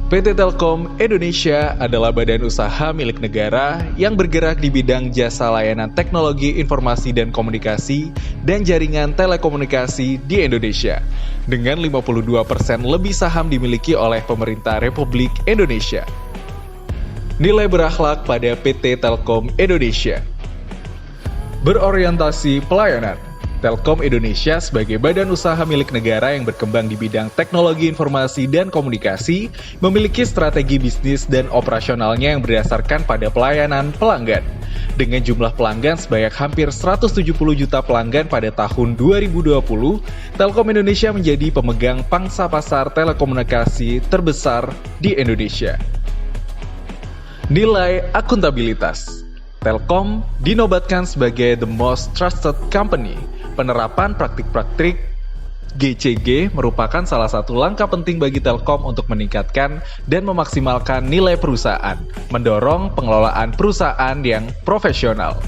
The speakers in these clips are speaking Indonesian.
PT Telkom Indonesia adalah badan usaha milik negara yang bergerak di bidang jasa layanan teknologi informasi dan komunikasi dan jaringan telekomunikasi di Indonesia. Dengan 52% lebih saham dimiliki oleh pemerintah Republik Indonesia. Nilai berakhlak pada PT Telkom Indonesia. Berorientasi pelayanan. Telkom Indonesia sebagai badan usaha milik negara yang berkembang di bidang teknologi informasi dan komunikasi memiliki strategi bisnis dan operasionalnya yang berdasarkan pada pelayanan pelanggan. Dengan jumlah pelanggan sebanyak hampir 170 juta pelanggan pada tahun 2020, Telkom Indonesia menjadi pemegang pangsa pasar telekomunikasi terbesar di Indonesia. Nilai akuntabilitas. Telkom dinobatkan sebagai the most trusted company. Penerapan praktik-praktik GCG merupakan salah satu langkah penting bagi Telkom untuk meningkatkan dan memaksimalkan nilai perusahaan, mendorong pengelolaan perusahaan yang profesional.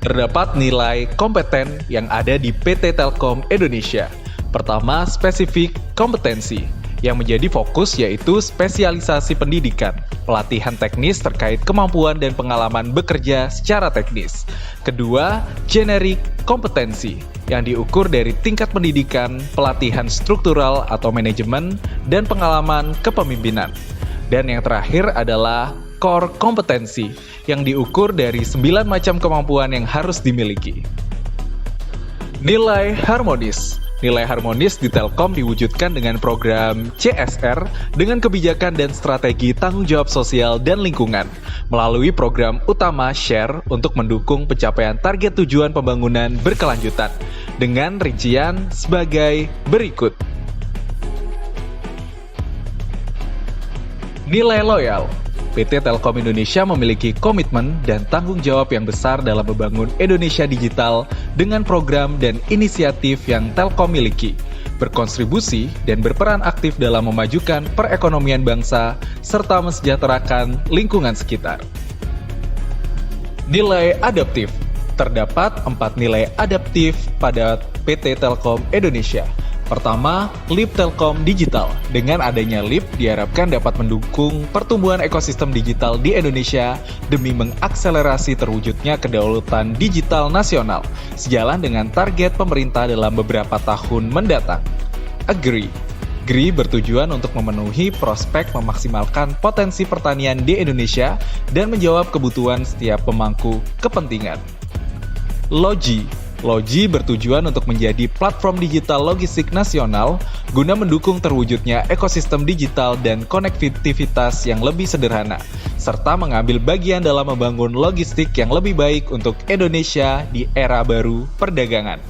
Terdapat nilai kompeten yang ada di PT Telkom Indonesia. Pertama, spesifik kompetensi. Yang menjadi fokus yaitu spesialisasi pendidikan, pelatihan teknis terkait kemampuan dan pengalaman bekerja secara teknis. Kedua, generik kompetensi, yang diukur dari tingkat pendidikan, pelatihan struktural atau manajemen, dan pengalaman kepemimpinan. Dan yang terakhir adalah core kompetensi, yang diukur dari 9 macam kemampuan yang harus dimiliki. Nilai harmonis. Nilai harmonis di Telkom diwujudkan dengan program CSR dengan kebijakan dan strategi tanggung jawab sosial dan lingkungan melalui program utama SHARE untuk mendukung pencapaian target tujuan pembangunan berkelanjutan dengan rincian sebagai berikut. Nilai loyal. PT Telkom Indonesia memiliki komitmen dan tanggung jawab yang besar dalam membangun Indonesia digital dengan program dan inisiatif yang Telkom miliki, berkontribusi dan berperan aktif dalam memajukan perekonomian bangsa serta mensejahterakan lingkungan sekitar. Nilai adaptif. Terdapat 4 nilai adaptif pada PT Telkom Indonesia. Pertama, LEAP Telkom Digital. Dengan adanya LEAP diharapkan dapat mendukung pertumbuhan ekosistem digital di Indonesia demi mengakselerasi terwujudnya kedaulatan digital nasional, sejalan dengan target pemerintah dalam beberapa tahun mendatang. AGRI. GRI bertujuan untuk memenuhi prospek memaksimalkan potensi pertanian di Indonesia dan menjawab kebutuhan setiap pemangku kepentingan. LOGI. Logi bertujuan untuk menjadi platform digital logistik nasional guna mendukung terwujudnya ekosistem digital dan konektivitas yang lebih sederhana, serta mengambil bagian dalam membangun logistik yang lebih baik untuk Indonesia di era baru perdagangan.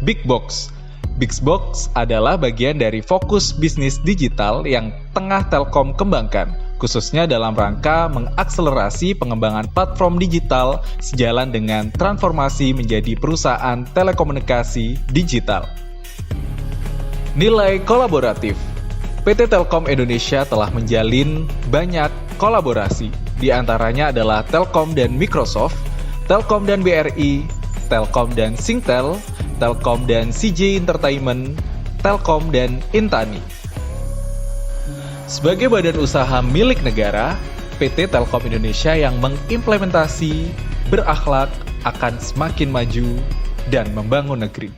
Big Box. Big Box adalah bagian dari fokus bisnis digital yang tengah Telkom kembangkan, khususnya dalam rangka mengakselerasi pengembangan platform digital sejalan dengan transformasi menjadi perusahaan telekomunikasi digital. Nilai kolaboratif. PT Telkom Indonesia telah menjalin banyak kolaborasi, di antaranya adalah Telkom dan Microsoft, Telkom dan BRI, Telkom dan Singtel, Telkom dan CJ Entertainment, Telkom dan Intani. Sebagai badan usaha milik negara, PT Telkom Indonesia yang mengimplementasi berakhlak akan semakin maju dan membangun negeri.